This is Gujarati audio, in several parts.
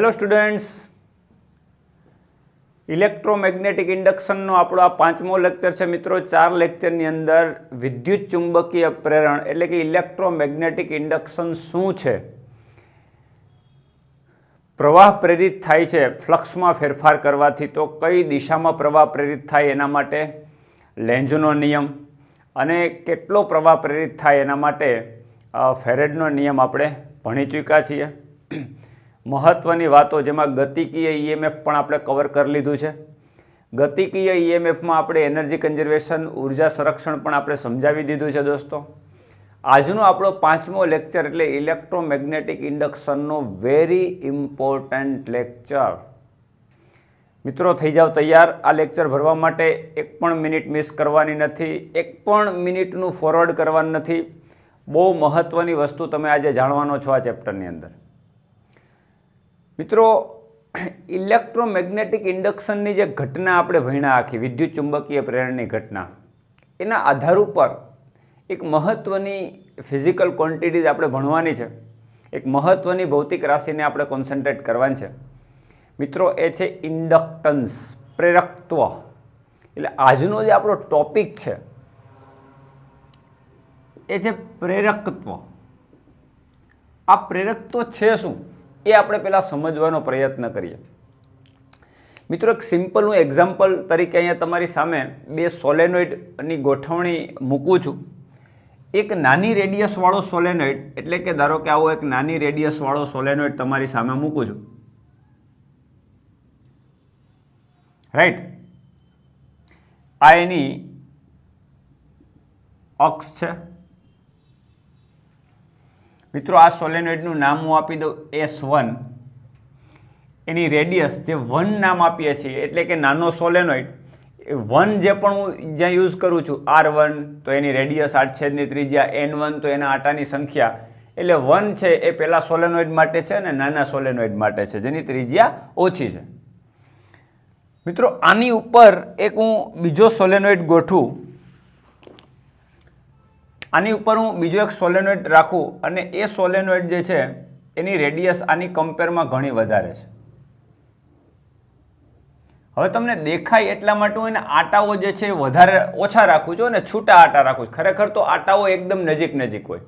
હેલો સ્ટુડન્ટ્સ, ઇલેક્ટ્રોમેગ્નેટિક ઇન્ડક્શનનો આપણો આ 5મો લેક્ચર છે મિત્રો। 4 લેક્ચરની અંદર વિદ્યુત ચુંબકીય પ્રેરણ એટલે કે ઇલેક્ટ્રોમેગ્નેટિક ઇન્ડક્શન શું છે, પ્રવાહ પ્રેરિત થાય છે ફ્લક્સમાં ફેરફાર કરવાથી, તો કઈ દિશામાં પ્રવાહ પ્રેરિત થાય એના માટે લેન્ઝનો નિયમ, અને કેટલો પ્રવાહ પ્રેરિત થાય એના માટે ફેરેડનો નિયમ આપણે ભણી ચૂક્યા છીએ। મહત્વની વાતો જેમાં ગતિકીય ઈએમએફ પણ આપણે કવર કરી લીધું છે। ગતિકીય ઈએમએફમાં આપણે એનર્જી કન્ઝર્વેશન, ઉર્જા સંરક્ષણ પણ આપણે સમજાવી દીધું છે દોસ્તો। આજનો આપણો 5મો લેક્ચર એટલે ઇલેક્ટ્રોમેગ્નેટિક ઇન્ડક્શનનો વેરી ઇમ્પોર્ટન્ટ લેક્ચર। મિત્રો થઈ જાવ તૈયાર આ લેક્ચર ભરવા માટે। એક પણ મિનિટ મિસ કરવાની નથી, એક પણ મિનિટનું ફોરવર્ડ કરવાનું નથી। બહુ મહત્વની વસ્તુ તમે આજે જાણવાનો છો આ ચેપ્ટરની અંદર। મિત્રો, ઇલેક્ટ્રોમેગ્નેટિક ઇન્ડક્શનની જે ઘટના આપણે ભણ્યા, આખી વિદ્યુત ચુંબકીય પ્રેરણની ઘટના, એના આધાર ઉપર એક મહત્વની ફિઝિકલ ક્વોન્ટિટીઝ આપણે ભણવાની છે। એક મહત્વની ભૌતિક રાશિને આપણે કોન્સન્ટ્રેટ કરવાની છે મિત્રો, એ છે ઇન્ડક્ટન્સ, પ્રેરકત્વ। એટલે આજનો જે આપણો ટોપિક છે એ છે પ્રેરકત્વ। આ પ્રેરકત્વ છે શું એ આપણે પહેલાં સમજવાનો પ્રયત્ન કરીએ મિત્રો। એક સિમ્પલ હું એક્ઝામ્પલ તરીકે અહીંયા તમારી સામે 2 સોલેનોઇડની ગોઠવણી મૂકું છું। એક નાની રેડિયસવાળો સોલેનોઇડ, એટલે કે ધારો કે આવો એક નાની રેડિયસવાળો સોલેનોઇડ તમારી સામે મૂકું છું, રાઈટ। આ એની અક્ષ છે મિત્રો। આ સોલેનોઇડનું નામ હું આપી દઉં S1। એની રેડિયસ જે 1 નામ આપીએ છીએ, એટલે કે નાનો સોલેનોઇડ 1 જે પણ હું જ્યાં યુઝ કરું છું, R1 તો એની રેડિયસ 8/3 ત્રિજ્યા, N1 તો એના આટાની સંખ્યા, એટલે 1 છે એ પહેલા સોલેનોઇડ માટે છે અને નાના સોલેનોઇડ માટે છે જેની ત્રિજ્યા ઓછી છે મિત્રો। આની ઉપર એક હું બીજો સોલેનોઇડ ગોઠવું, આની ઉપર હું બીજો એક સોલેનોઇડ રાખું અને એ સોલેનોઇડ જે છે એની રેડિયસ આની કમ્પેરમાં ઘણી વધારે છે। હવે તમને દેખાય એટલા માટે હું એને આટાઓ જે છે એ વધારે ઓછા રાખું છું અને છૂટા આટા રાખું છું। ખરેખર તો આટાઓ એકદમ નજીક નજીક હોય।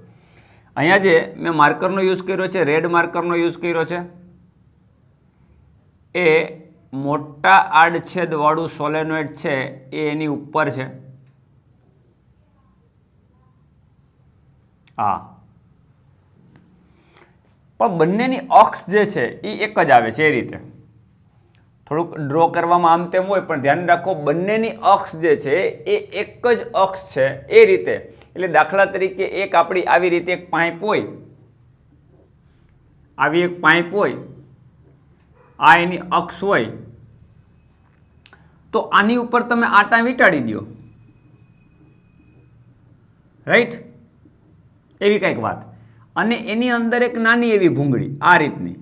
અહીંયા જે મેં માર્કરનો યુઝ કર્યો છે, રેડ માર્કરનો યુઝ કર્યો છે, એ મોટા આડછેદવાળું સોલેનોઇડ છે એ એની ઉપર છે। હા, પણ બંનેની અક્ષ જે છે એ એક જ આવે છે। એ રીતે થોડુંક ડ્રો કરવામાં આમ તેમ હોય, પણ ધ્યાન રાખો બંનેની અક્ષ જે છે એ એક જ અક્ષ છે એ રીતે। એટલે દાખલા તરીકે એક આપણી આવી રીતે એક પાઇપ હોય, આવી એક પાઇપ હોય, આ એની અક્ષ હોય, તો આની ઉપર તમે આટા વીંટાળી દો, રાઈટ, એવી કંઈક વાત, અને એની અંદર એક નાની એવી ભૂંગળી આ રીતની,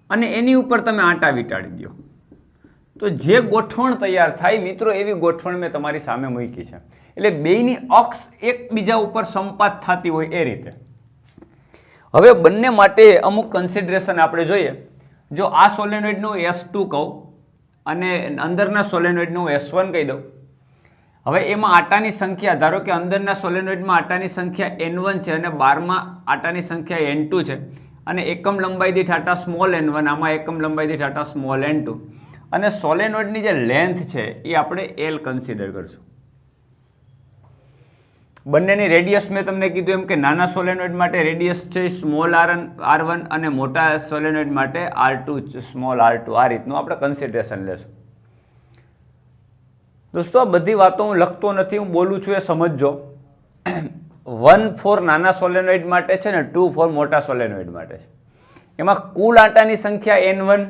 અને એની ઉપર તમે આટા વીંટાળી દો, તો જે ગોઠવણ તૈયાર થાય મિત્રો, એવી ગોઠવણ મેં તમારી સામે મૂકી છે। એટલે બેયની અક્ષ એકબીજા ઉપર સંપાત થતી હોય એ રીતે। હવે બંને માટે અમુક કન્સિડરેશન આપણે જોઈએ। જો આ સોલેનોઇડનું S2 કહું અને અંદરના સોલેનોઇડનું S1 કહી દઉં, હવે એમાં આટાની સંખ્યા, ધારો કે અંદરના સોલેનોઇડમાં આટાની સંખ્યા N1 છે અને બહારમાં આટાની સંખ્યા N2 છે, અને એકમ લંબાઈ દીઠ આટા સ્મોલ n1, આમાં એકમ લંબાઈ દીઠ આટા સ્મોલ n2, અને સોલેનોઇડની જે લેન્થ છે એ આપણે L કન્સિડર કરશું। બંનેની રેડિયસ મેં તમને કીધું એમ કે નાના સોલેનોઇડ માટે રેડિયસ છે સ્મોલ r1 અને મોટા સોલેનોઇડ માટે R2 સ્મોલ r2, આ રીતનું આપણે કન્સિડરેશન લેશું દોસ્તો। આ બધી વાતો હું લખતો નથી, હું બોલું છું એ સમજજો। 1 ફોર નાના સોલેનોઇડ માટે છે ને 2 ફોર મોટા સોલેનોઇડ માટે છે। એમાં કુલ આટાની સંખ્યા N1,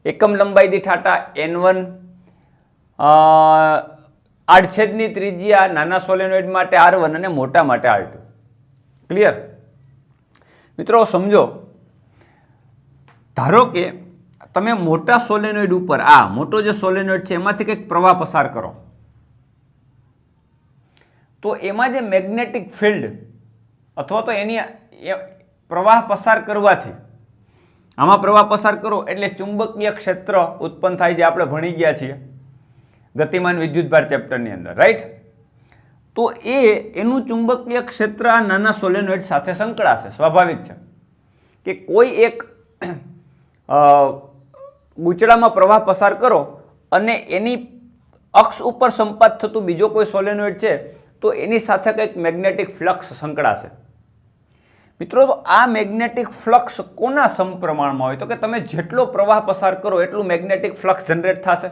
એકમ લંબાઈ દીઠ આટા N1, આડછેદની ત્રિજ્યા નાના સોલેનોઇડ માટે R1 અને મોટા માટે R2। ક્લિયર મિત્રો? સમજો, ધારો કે તમે મોટા સોલેનોઇડ ઉપર, આ મોટો જે સોલેનોઇડ છે એમાંથી કંઈક પ્રવાહ પસાર કરો, તો એમાં જે મેગ્નેટિક ફિલ્ડ અથવા તો એની પ્રવાહ પસાર કરવાથી આમાં પ્રવાહ પસાર કરો એટલે ચુંબકીય ક્ષેત્ર ઉત્પન્ન થાય, જે આપણે ભણી ગયા છીએ ગતિમાન વિદ્યુતભાર ચેપ્ટરની અંદર, રાઈટ. તો એનું ચુંબકીય ક્ષેત્ર આ નાના સોલેનોઇડ સાથે સંકળાશે. સ્વાભાવિક છે કે કોઈ એક ગૂંચળામાં પ્રવાહ પસાર કરો અને એની અક્ષ ઉપર સંપાત થતું બીજો કોઈ સોલેનોઇડ છે તો એની સાથે કંઈક મેગ્નેટિક ફ્લક્સ સંકળાશે. મિત્રો, તો આ મેગ્નેટિક ફ્લક્સ કોના સમપ્રમાણમાં હોય? તો કે તમે જેટલો પ્રવાહ પસાર કરો એટલું મેગ્નેટિક ફ્લક્સ જનરેટ થશે.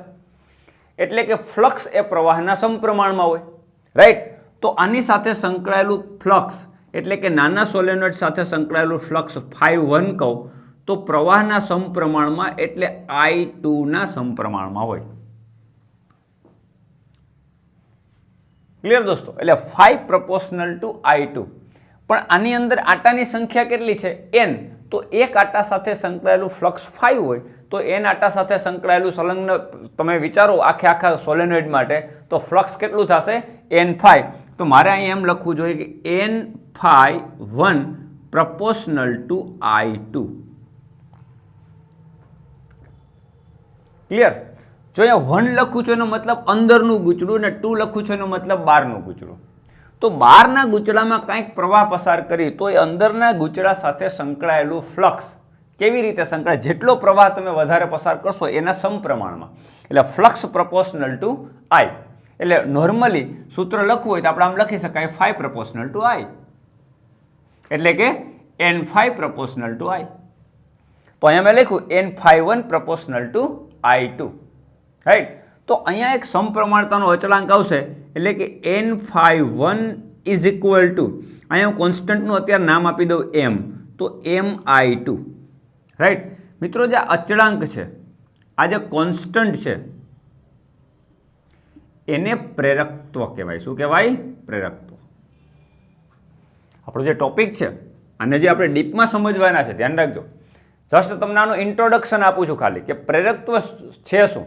એટલે કે ફ્લક્સ એ પ્રવાહના સમપ્રમાણમાં હોય, રાઈટ. તો આની સાથે સંકળાયેલું ફ્લક્સ એટલે કે નાના સોલેનોઇડ સાથે સંકળાયેલું ફ્લક્સ φ1 કહું તો પ્રવાહના સમપ્રમાણમાં એટલે I2 ના સમપ્રમાણમાં હોય. ક્લિયર દોસ્તો? એટલે φ proportional to I2. પણ આની અંદર આટાની સંખ્યા કેટલી છે? n. તો એક આટા સાથે સંકળાયેલું ફ્લક્સ φ હોય તો n આટા સાથે સંકળાયેલું સંલગ્ન તમે વિચારો આખા સોલેનોઇડ માટે તો ફ્લક્સ કેટલું થશે? n⁵. તો મારે અહીં એમ લખવું જોઈએ કે n⁵1 proportional to I2. Clear? જો અહીંયા 1 લખું છું એનો મતલબ અંદરનું ગૂંચળું અને 2 લખું છું એનો મતલબ બહારનું ગૂંચળું. તો બહારના ગૂંચળામાં કંઈક પ્રવાહ પસાર કરી તો એ અંદરના ગૂંચળા સાથે સંકળાયેલું ફ્લક્સ કેવી રીતે સંકળાય? જેટલો પ્રવાહ તમે વધારે પસાર કરશો એના સમપ્રમાણમાં, એટલે ફ્લક્સ proportional to I. એટલે નોર્મલી સૂત્ર લખવું હોય તો આપણે આમ લખી શકાય φ proportional to I, એટલે કે n⁵ proportional to I. તો અહીંયા મેં લખ્યું n⁵1 proportional to I2, right. તો અહીંયા એક સમપ્રમાણતાનો અચળાંક આવશે એટલે કે n⁵1 ઇઝ ઇક્વલ ટુ, અહીંયા હું કોન્સ્ટન્ટનું અત્યારે નામ આપી દઉં m, તો mi2, રાઈટ. મિત્રો, જે અચળાંક છે, આ જે કોન્સ્ટન્ટ છે એને પ્રેરકત્વ કહેવાય. શું કહેવાય? પ્રેરકત્વ. આપણો જે ટોપિક છે અને જે આપણે ડીપમાં સમજવાના છે, ધ્યાન રાખજો. જસ્ટ તમને આનું ઇન્ટ્રોડક્શન આપું છું ખાલી કે પ્રેરકત્વ છે શું.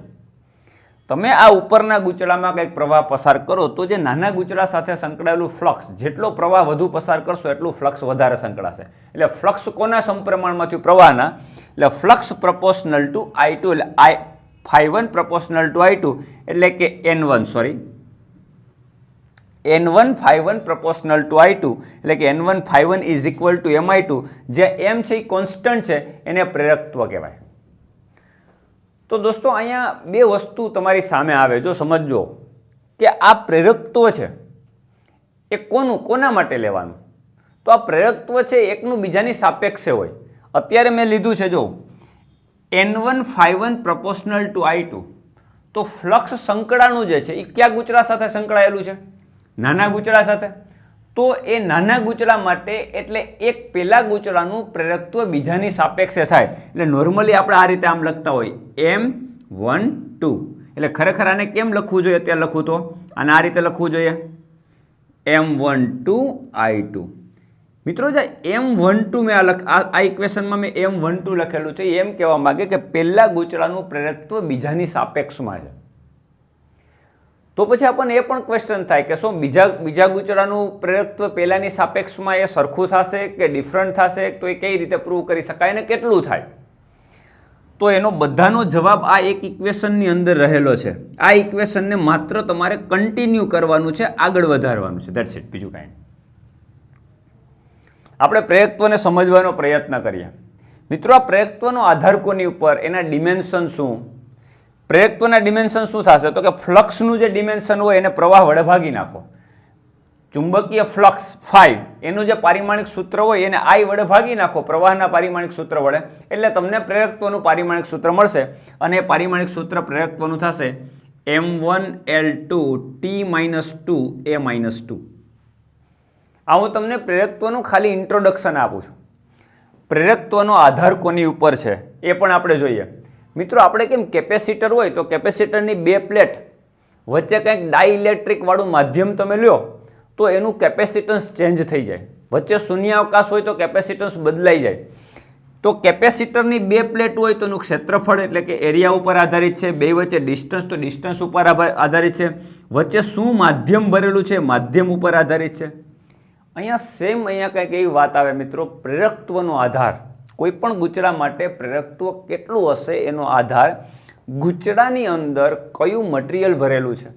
તમે આ ઉપરના ગૂંચળામાં કંઈક પ્રવાહ પસાર કરો તો જે નાના ગૂંચળા સાથે સંકળાયેલું ફ્લક્સ, જેટલો પ્રવાહ વધુ પસાર કરશો એટલું ફ્લક્સ વધારે સંકળાશે. એટલે ફ્લક્સ કોના સમપ્રમાણમાં થયું? પ્રવાહના. એટલે ફ્લક્સ proportional to I2, એટલે φ1 proportional to I2 એટલે કે n1 φ1 proportional to I2 એટલે કે n1 φ1 is equal to mi2. જે m છે એ કોન્સ્ટન્ટ છે, એને પ્રેરકત્વ કહેવાય. તો દોસ્તો, અહીંયા બે વસ્તુ તમારી સામે આવે, જો સમજજો કે આ પ્રેરકત્વ છે એ કોના માટે લેવાનું? તો આ પ્રેરકત્વ છે એકનું બીજાની સાપેક્ષે હોય. અત્યારે મેં લીધું છે જો n1 φ1 proportional to I2, તો ફ્લક્સ સંકળાનું જે છે એ કયા ગૂંચળા સાથે સંકળાયેલું છે? નાના ગૂંચળા સાથે. તો એ નાના ગૂંચળા માટે એટલે એક પેલા ગૂંચળાનું પ્રેરકત્વ બીજાની સાપેક્ષે થાય. એટલે નોર્મલી આપણે આ રીતે આમ લખતા હોય m12. એટલે ખરેખર આને કેમ લખવું જોઈએ? અત્યારે લખું તો આને આ રીતે લખવું જોઈએ m12 I2. મિત્રો, જે m12 મેં આ ઇક્વેશનમાં મેં m12 લખેલું છે, એમ કહેવા માંગે કે પહેલા ગૂંચળાનું પ્રેરકત્વ બીજાની સાપેક્ષમાં છે. તો પછી આપણને એ પણ ક્વેશ્ચન થાય કે શું બીજા ગૂંચળાનું પ્રેરકત્વ પહેલાની સાપેક્ષમાં એ સરખું થશે કે ડિફરન્ટ થશે? તો એ કઈ રીતે પ્રૂવ કરી શકાય અને કેટલું થાય? તો એનો બધાનો જવાબ આ એક ઇક્વેશનની અંદર રહેલો છે. આ ઇક્વેશનને માત્ર તમારે કન્ટિન્યુ કરવાનું છે, આગળ વધારવાનું છે, ધેટ્સ ઇટ, બીજું કાંઈ. આપણે પ્રેરકત્વને સમજવાનો પ્રયત્ન કરીએ. મિત્રો, આ પ્રેરકત્વનો આધાર કોની ઉપર? એના ડિમેન્શન શું? પ્રેરકત્વના ડિમેન્શન શું થશે? તો કે ફ્લક્સનું જે ડિમેન્શન હોય એને પ્રવાહ વડે ભાગી નાખો. ચુંબકીય ફ્લક્સ φ એનું જે પારિમાણિક સૂત્ર હોય એને I વડે ભાગી નાખો પ્રવાહના પારિમાણિક સૂત્ર વડે, એટલે તમને પ્રેરકત્વનું પારિમાણિક સૂત્ર મળશે. અને એ પારિમાણિક સૂત્ર પ્રેરકત્વનું થશે m1L2 T-2A-2. આ હું તમને પ્રેરકત્વનું ખાલી ઇન્ટ્રોડક્શન આપું છું. પ્રેરકત્વનો આધાર કોની ઉપર છે એ પણ આપણે જોઈએ. મિત્રો, આપણે કેમ કેપેસિટર હોય તો કેપેસિટરની બે પ્લેટ વચ્ચે કંઈક ડાઇલેક્ટ્રિક વાળું માધ્યમ તમે લ્યો તો એનું કેપેસિટન્સ ચેન્જ થઈ જાય. વચ્ચે શૂન્યાવકાશ હોય તો કેપેસિટન્સ બદલાઈ જાય. તો કેપેસિટરની બે પ્લેટ હોય તો એનું ક્ષેત્રફળ એટલે કે એરિયા ઉપર આધારિત છે. બે વચ્ચે ડિસ્ટન્સ તો ડિસ્ટન્સ ઉપર આધારિત છે. વચ્ચે શું માધ્યમ ભરેલું છે, માધ્યમ ઉપર આધારિત છે. અહીંયા કંઈક એવી વાત આવે મિત્રો, પ્રેરકત્વનો આધાર કોઈ પણ ગૂંચળા માટે પ્રેરકત્વ કેટલું હશે એનો આધાર ગૂંચળાની અંદર કયું મટીરિયલ ભરેલું છે,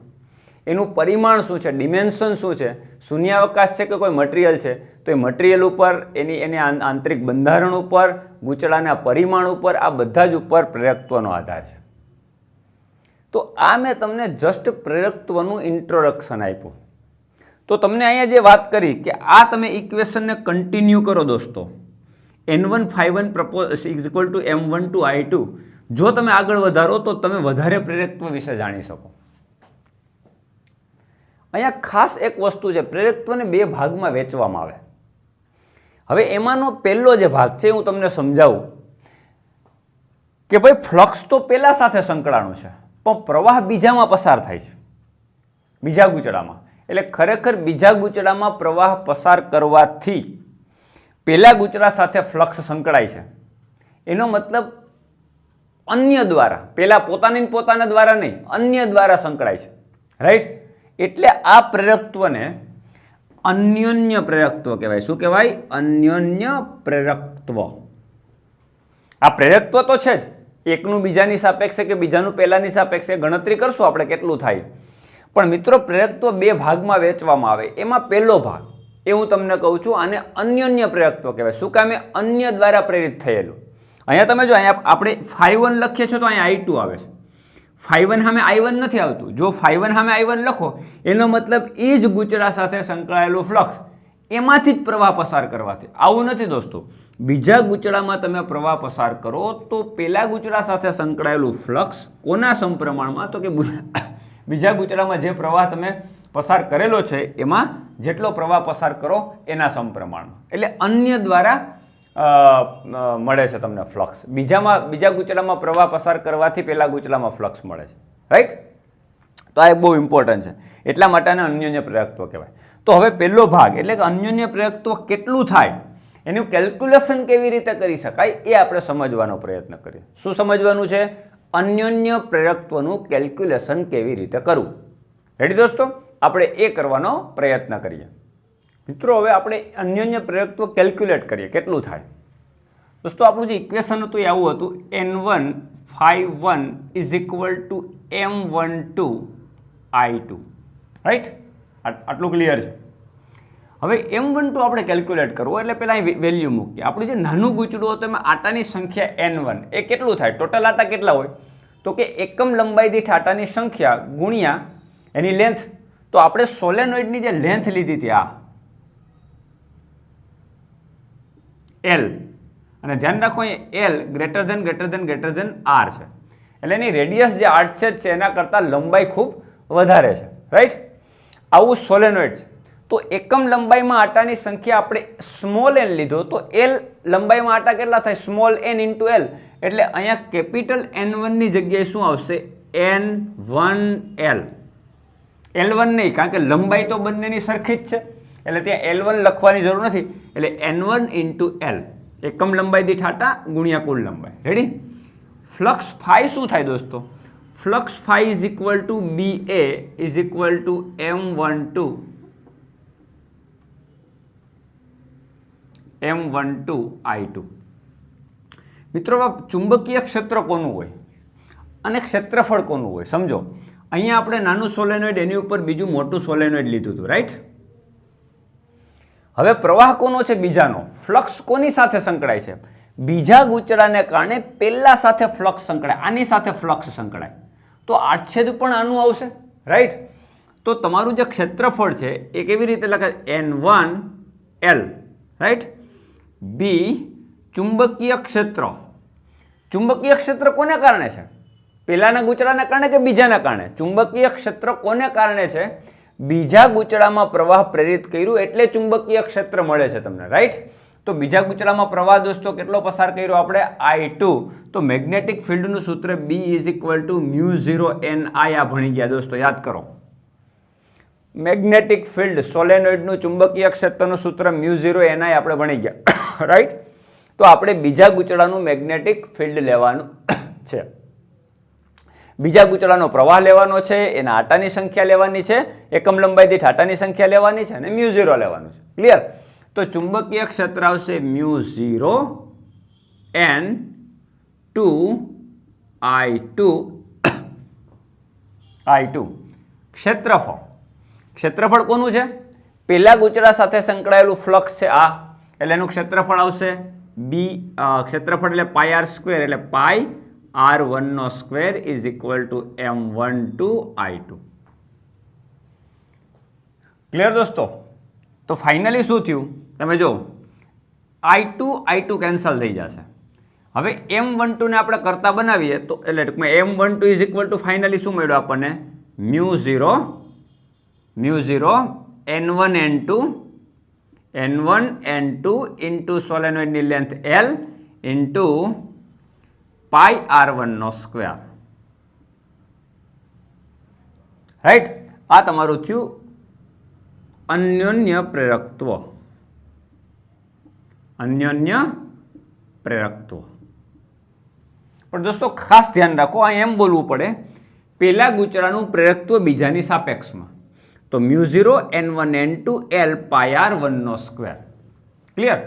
એનું પરિમાણ શું છે, ડિમેન્શન શું છે, શૂન્યાવકાશ છે કે કોઈ મટીરિયલ છે, તો એ મટીરિયલ ઉપર, એની આંતરિક બંધારણ ઉપર, ગૂંચળાના પરિમાણ ઉપર, આ બધા જ ઉપર પ્રેરકત્વનો આધાર છે. તો આ મેં તમને જસ્ટ પ્રેરકત્વનું ઇન્ટ્રોડક્શન આપ્યું. તો તમને અહીંયા જે વાત કરી કે આ તમે ઇક્વેશનને કન્ટિન્યુ કરો દોસ્તો, N1 ∅1 propose is equal to M12 I2, જો તમે આગળ વધારો તો તમે વધારે પ્રેરકત્વ વિશે જાણી શકો. અહીંયા ખાસ એક વસ્તુ છે, પ્રેરકત્વને બે ભાગમાં વહેંચવામાં આવે. હવે એમાંનો પહેલો જે ભાગ છે હું તમને સમજાવું કે ભાઈ ફ્લક્સ તો પહેલા સાથે સંકળાણું છે પણ પ્રવાહ બીજામાં પસાર થાય છે, બીજા ગૂંચળામાં. એટલે ખરેખર બીજા ગૂંચળામાં પ્રવાહ પસાર કરવાથી પહેલા ગૂંચળા સાથે ફ્લક્સ સંકળાય છે. એનો મતલબ અન્ય દ્વારા, પહેલા પોતાના દ્વારા નહીં, અન્ય દ્વારા સંકળાય છે. રાઈટ? એટલે આ પ્રેરકત્વને અન્યોન્ય પ્રેરકત્વ કહેવાય. શું કહેવાય? અન્યોન્ય પ્રેરકત્વ. આ પ્રેરકત્વ તો છે જ, એકનું બીજાની સાપેક્ષે કે બીજાનું પહેલાની સાપેક્ષે ગણતરી કરશું આપણે કેટલું થાય. પણ મિત્રો પ્રેરકત્વ બે ભાગમાં વહેંચવામાં આવે. એમાં પહેલો ભાગ એ હું તમને કહું છું, આને અન્યોન્ય પ્રેરકત્વ કહેવાય. શું કામે? અન્ય દ્વારા પ્રેરિત થયેલું. અહીંયા તમે જો અહીંયા આપણે ∅1 લખીએ છીએ તો અહીંયા I2 આવે છે. ∅1 સામે I1 નથી આવતું. જો ∅1 સામે I1 લખો એનો મતલબ એ જ ગૂંચળા સાથે સંકળાયેલું ફ્લક્સ, એમાંથી જ પ્રવાહ પસાર કરવાથી. આવું નથી દોસ્તો, બીજા ગૂંચળામાં તમે પ્રવાહ પસાર કરો તો પેલા ગૂંચળા સાથે સંકળાયેલું ફ્લક્સ કોના સમપ્રમાણમાં? તો કે બીજા ગૂંચળામાં જે પ્રવાહ તમે પસાર કરેલો છે એમાં જેટલો પ્રવાહ પસાર કરો એના સમપ્રમાણમાં. એટલે અન્ય દ્વારા મળે છે તમને ફ્લક્સ. બીજા ગૂંચળામાં પ્રવાહ પસાર કરવાથી પેલા ગૂંચળામાં ફ્લક્સ મળે છે. રાઈટ? તો આ એક બહુ ઇમ્પોર્ટન્ટ છે, એટલા માટે આને અન્યોન્ય પ્રેરકત્વ કહેવાય. તો હવે પહેલો ભાગ એટલે કે અન્યોન્ય પ્રેરકત્વ કેટલું થાય એનું કેલ્ક્યુલેશન કેવી રીતે કરી શકાય એ આપણે સમજવાનો પ્રયત્ન કરીએ. શું સમજવાનું છે? અન્યોન્ય પ્રેરકત્વનું કેલ્ક્યુલેશન કેવી રીતે કરવું. રેડી દોસ્તો? આપણે એ કરવાનો પ્રયત્ન કરીએ. મિત્રો હવે આપણે અન્યોન્ય પ્રેરકત્વ કેલ્ક્યુલેટ કરીએ કેટલું થાય. દોસ્તો આપણું જે ઇક્વેશન હતું એ આવું હતું, N1 ∅1 is equal to M12 I2. Right? આટલું ક્લિયર છે. હવે M12 આપણે કેલ્ક્યુલેટ કરવું એટલે પહેલાં અહીં વેલ્યુ મૂકીએ. આપણું જે નાનું ગૂંચળું હતું એમાં આટાની સંખ્યા N1 એ કેટલું થાય? ટોટલ આટા કેટલા હોય? તો કે એકમ લંબાઈ દીઠ આટાની સંખ્યા ગુણ્યા એની લેન્થ. તો આપણે સોલેનોઇડની જે લેન્થ લીધી હતી આ L, અને ધ્યાન રાખો અહીં L ગ્રેટર ધેન R છે. એટલે એની રેડિયસ જે આડછેદ છે એના કરતાં લંબાઈ ખૂબ વધારે છે. રાઈટ? આવું સોલેનોઇડ છે. તો એકમ લંબાઈમાં આટાની સંખ્યા આપણે સ્મોલ n લીધો તો L લંબાઈમાં આટા કેટલા થાય? Small n into L. એટલે અહીંયા કેપિટલ N1 ની જગ્યાએ શું આવશે? N1L. L1 નહીં, કારણ કે લંબાઈ તો બંનેની સરખી જ છે એટલે ત્યાં L1 લખવાની જરૂર નથી. એટલે N1 ઇન્ટુ L, એકમ લંબાઈ દીઠ આટા ગુણ્યા કુલ લંબાઈ. રેડી? ફ્લક્સ ફાઈ શું થાય દોસ્તો? Flux phi is equal to BA is equal to M12 I2. મિત્રો ચુંબકીય ક્ષેત્ર કોનું હોય અને ક્ષેત્રફળ કોનું હોય સમજો. અહીંયા આપણે નાનું સોલેનોઇડ, એની ઉપર બીજું મોટું સોલેનોઇડ લીધું હતું. રાઈટ? હવે પ્રવાહ કોનો છે? બીજાનો. ફ્લક્સ કોની સાથે સંકળાય છે? બીજા ગૂંચળાને કારણે પહેલા સાથે ફ્લક્સ સંકળાય, આની સાથે ફ્લક્સ સંકળાય તો આડછેદ પણ આનું આવશે. રાઈટ? તો તમારું જે ક્ષેત્રફળ છે એ કેવી રીતે લખાય? N1L. રાઈટ? B ચુંબકીય ક્ષેત્ર. ચુંબકીય ક્ષેત્ર કોને કારણે છે? પહેલાના ગૂંચળાને કારણે કે બીજાના કારણે? ચુંબકીય ક્ષેત્ર કોને કારણે છે? બીજા ગૂંચળામાં પ્રવાહ પ્રેરિત કર્યું એટલે ચુંબકીય ક્ષેત્ર મળે છે તમને. રાઈટ? તો બીજા ગૂંચળામાં પ્રવાહ દોસ્તો કેટલો પસાર કર્યો આપણે? I2. તો મેગ્નેટિક ફિલ્ડનું સૂત્ર B is equal to μ0 NI આ ભણી ગયા દોસ્તો, યાદ કરો. મેગ્નેટિક ફિલ્ડ સોલેનોઇડનું ચુંબકીય ક્ષેત્રનું સૂત્ર μ0 NI આપણે ભણી ગયા. રાઈટ? તો આપણે બીજા ગૂંચળાનું મેગ્નેટિક ફિલ્ડ લેવાનું છે, બીજા ગૂંચળાનો પ્રવાહ લેવાનો છે, એના આટાની સંખ્યા લેવાની છે, એકમ લંબાઈ દીઠ આટાની સંખ્યા લેવાની છે અને μ0 લેવાનું છે. ક્લિયર? તો ચુંબકીય ક્ષેત્ર આવશે μ0 N2 I2 ક્ષેત્રફળ કોનું છે? પેલા ગુચરા સાથે સંકળાયેલું ફ્લક્સ છે આ, એટલે એનું ક્ષેત્રફળ આવશે બી. ક્ષેત્રફળ એટલે પાઈ આર સ્ક્વેર, એટલે પાઈ R1 નો square is equal to M12 I2. Clear દોસ્તો? તો ફાઇનલી શું થયું તમે જો, I2 કેન્સલ થઈ જશે. હવે M12 ને આપણે કરતા બનાવીએ તો એટલે M12 is equal two finally શું મળ્યું આપણને? મ્યુ 0 N1 N2 ઇન્ટુ સોલેનોઇડની length L into pi R1 નો સ્ક્વેર. રાઈટ? આ તમારું થયું અન્યોન્ય પ્રેરકત્વ. પણ દોસ્તો ખાસ ધ્યાન રાખો, આ એમ બોલવું પડે, પેલા ગુચરાનું પ્રેરકત્વ બીજાની સાપેક્ષમાં. તો mu 0 N1 N2 L pi R1 નો સ્ક્વેર. ક્લિયર?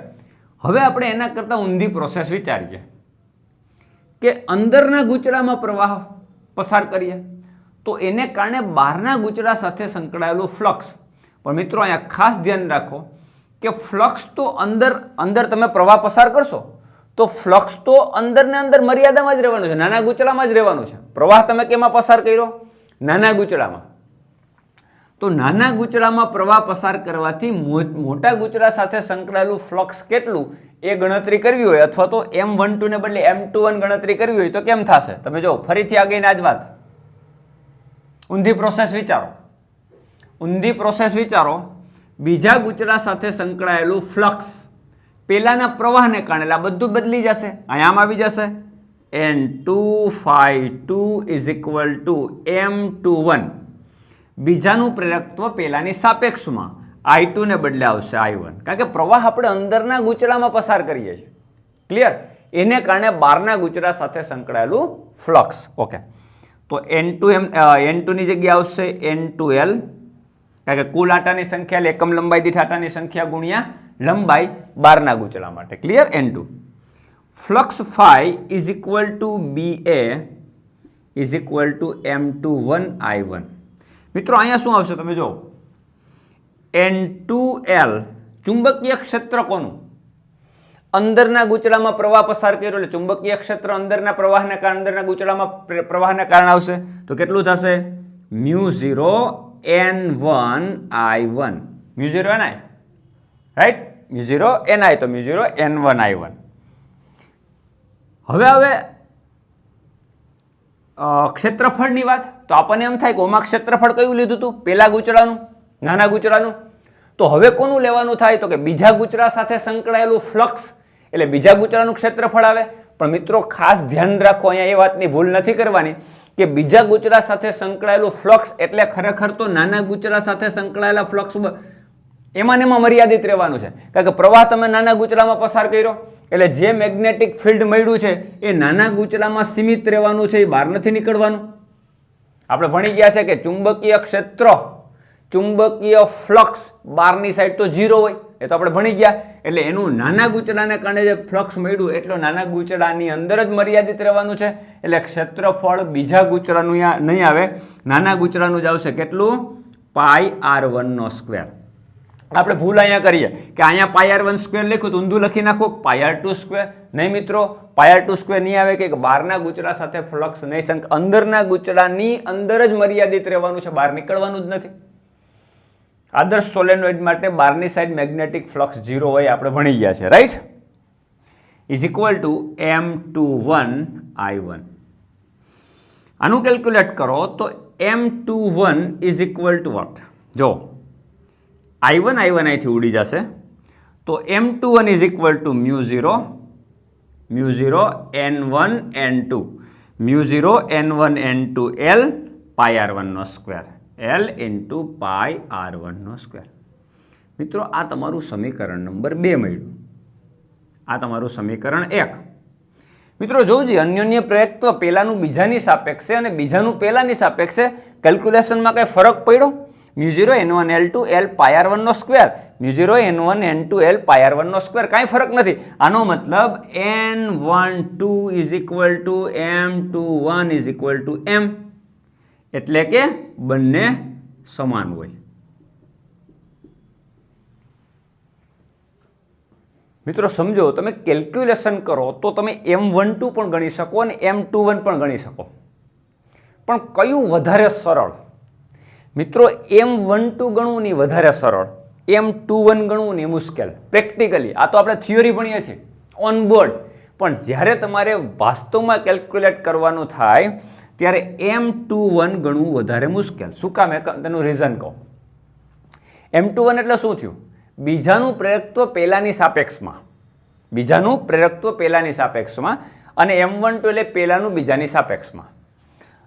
હવે આપણે એના કરતાં ઊંધી પ્રોસેસ વિચારીએ કે અંદરના ગુચરામાં પ્રવાહ પસાર કરીએ તો એને કારણે બહારના ગુચરા સાથે સંકળાયેલું ફ્લક્સ. પણ મિત્રો અહીંયા ખાસ ધ્યાન રાખો કે ફ્લક્સ તો અંદર તમે પ્રવાહ પસાર કરશો તો ફ્લક્સ તો અંદરને અંદર મર્યાદામાં જ રહેવાનું છે, નાના ગુચરામાં જ રહેવાનું છે. પ્રવાહ તમે કેમાં પસાર કર્યો? નાના ગુચરામાં. તો નાના ગુચરામાં પ્રવાહ પસાર કરવાથી મોટા ગુચરા સાથે સંકળાયેલું ફ્લક્સ કેટલું એ ગણતરી કરવી હોય, અથવા તો M12 ને બદલે M21 ગણતરી કરવી હોય તો કેમ થશે? તમે જો ફરીથી આગળની આજ વાત, ઊંધી પ્રોસેસ વિચારો. બીજા ગુચરા સાથે સંકળાયેલું ફ્લક્સ પેલાના પ્રવાહને કારણે આ બધું બદલી જશે, અહીંયા આવી જશે. N2 is equal to M21. બીજાનું પ્રેરકત્વ પેલાની સાપેક્ષમાં I2 ને બદલે આવશે I1, કારણ કે પ્રવાહ આપણે અંદરના ગુચરામાં પસાર કરીએ છીએ. ક્લિયર? એને કારણે બહારના ગુચરા સાથે સંકળાયેલું ફ્લક્સ. ઓકે, તો N2 ની જગ્યાએ આવશે N2L, કારણ કે કુલ આટાની સંખ્યા એકમ લંબાઈ દીઠ આટાની સંખ્યા ગુણ્યા લંબાઈ બહારના ગુચરા માટે. Clear? N2. Flux phi is equal to BA is equal to M21 I1. મિત્રો અહીંયા શું આવશે તમે જો, N2L ચુંબકીય ક્ષેત્ર કોનું? અંદરના ગુચરામાં પ્રવાહ પસાર કર્યો એટલે ચુંબકીય ક્ષેત્ર અંદરના પ્રવાહના કારણે, અંદરના ગુચરામાં પ્રવાહના કારણે આવશે. તો કેટલું થશે? Mu 0 N1 I1. Mu 0 NI, right? Mu 0 NI, તો મ્યુ 0 N1 I1. હવે ક્ષેત્રફળની વાત, તો આપણને એમ થાય કે ઓમાં ક્ષેત્રફળ કયું લીધું હતું? પેલા ગુચરાનું, નાના ગુચરાનું. તો હવે કોનું લેવાનું થાય? તો કે બીજા ગુચરા સાથે સંકળાયેલું ફ્લક્સ, એટલે બીજા ગુચરાનું ક્ષેત્રફળ આવે. પણ મિત્રો ખાસ ધ્યાન રાખો, અહીંયા એ વાતની ભૂલ નથી કરવાની કે બીજા ગુચરા સાથે સંકળાયેલું ફ્લક્સ એટલે ખરેખર તો નાના ગુચરા સાથે સંકળાયેલા ફ્લક્સ એમાં મર્યાદિત રહેવાનું છે. કારણ કે પ્રવાહ તમે નાના ગુચરામાં પસાર કર્યો એટલે જે મેગ્નેટિક ફિલ્ડ મળ્યું છે એ નાના ગુચરામાં સીમિત રહેવાનું છે, એ બહાર નથી નીકળવાનું. આપણે ભણી ગયા છે કે ચુંબકીય ક્ષેત્ર, ચુંબકીય ફ્લક્સ બહારની સાઈડ તો 0 હોય, એ તો આપણે ભણી ગયા. એટલે એનું નાના ગુચડાને કારણે જે ફ્લક્સ મળ્યું એટલો નાના ગુચડાની અંદર જ મર્યાદિત રહેવાનું છે. એટલે ક્ષેત્રફળ બીજા ગુચડાનું નહીં આવે, નાના ગુચડાનું જ આવશે. કેટલું? પાઈ R1 નો સ્ક્વેર. આપણે ભૂલ અહીંયા કરીએ કે અહીંયા પાઈ R1 સ્ક્વેર લખ્યું તો ઊંધું લખી નાખો પાઈ R2 સ્ક્વેર. નહીં મિત્રો, પાઈ R2 સ્ક્વેર નહીં આવે કે બહારના ગુચડા સાથે ફ્લક્સ નહીં, અંદરના ગુચડાની અંદર જ મર્યાદિત રહેવાનું છે, બહાર નીકળવાનું જ નથી. આદર્શ સોલેનોઇડ માટે બહારની સાઈડ મેગ્નેટિક ફ્લક્સ 0 હોય, આપણે ભણી ગયા છે, right? Is equal to M21 I1. આનું કેલ્ક્યુલેટ કરો તો M21 is equal two vote? જો I1 અહીંથી ઉડી જશે, તો M21 is equal to mu 0 N1 N2 mu 0 N1 N2 L pi R1 નો square, L into pi R1 નો સ્ક્વેર. મિત્રો આ તમારું સમીકરણ નંબર 2 મળ્યું. આ તમારું સમીકરણ 1. મિત્રો જોજો, અન્યોન્ય પ્રેરકત્વ પહેલાનું બીજાની સાપેક્ષે અને બીજાનું પહેલાની સાપેક્ષે કેલ્ક્યુલેશનમાં કંઈ ફરક પડ્યો? Mu 0 N1 L2 L pi R1 નો સ્ક્વેર મ્યુ0 n1 n2 l પાય r1 નો સ્ક્વેર, કાંઈ ફરક નથી. આનો મતલબ n12 is equal to m21 is equal two m, એટલે કે બંને સમાન હોય. મિત્રો સમજો, તમે કેલ્ક્યુલેશન કરો તો તમે m12 પણ ગણી શકો અને m21 પણ ગણી શકો, પણ કયું વધારે સરળ? મિત્રો m12 ગણવું નહીં વધારે સરળ, m21 ગણવું નહીં મુશ્કેલ. પ્રેક્ટિકલી આ તો આપણે થિયરી ભણીએ છીએ ઓન બોર્ડ, પણ જ્યારે તમારે વાસ્તવમાં કેલ્ક્યુલેટ કરવાનું થાય ત્યારે m21 ગણવું વધારે મુશ્કેલ. શું કામ? તેનું રીઝન કહો. m21 એટલે શું થયું? બીજાનું પ્રેરકત્વ પહેલાની સાપેક્ષમાં, બીજાનું પ્રેરકત્વ પહેલાની સાપેક્ષમાં, અને m12 એટલે પહેલાનું બીજાની સાપેક્ષમાં.